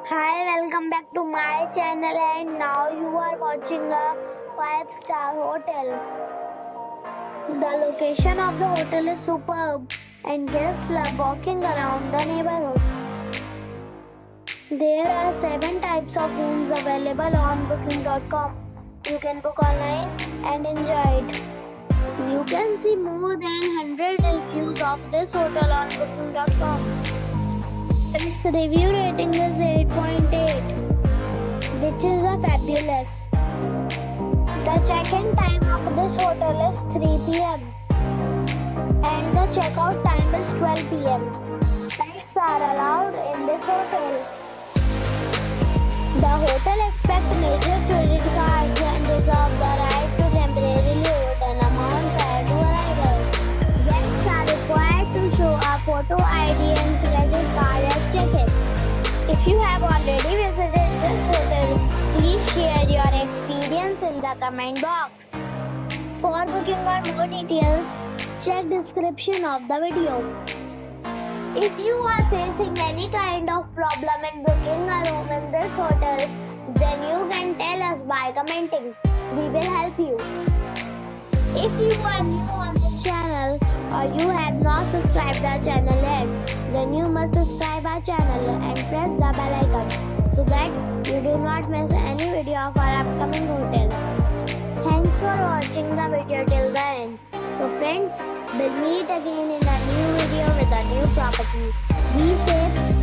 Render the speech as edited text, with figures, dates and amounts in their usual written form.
Hi, welcome back to my channel, and now you are watching a 5-star hotel. The location of the hotel is superb and guests love walking around the neighborhood. There are 7 types of rooms available on booking.com. You can book online and enjoy it. You can see more than 100 reviews of this hotel on booking.com. Its review rating is 8.8, which is a fabulous. The check-in time of this hotel is 3 p.m. and the check-out time is 12 p.m. Pets are allowed in this hotel. The hotel expects major credit cards and reserves the right to temporarily hold an amount prior to arrival. Guests are required to show a photo ID and credit card at check-in. If you have already visited this hotel, please share your experience in the comment box. For booking or more details, check description of the video. If you are facing any kind of problem in booking a room in this hotel, then you can tell us by commenting. We will help you. If you are new on this channel or you have not subscribed our channel yet, then you must subscribe our channel and press the bell icon so that you do not miss any video of our upcoming hotel. Thanks for watching the video till the end. So friends, we'll meet again in a new video with a new property. Be safe.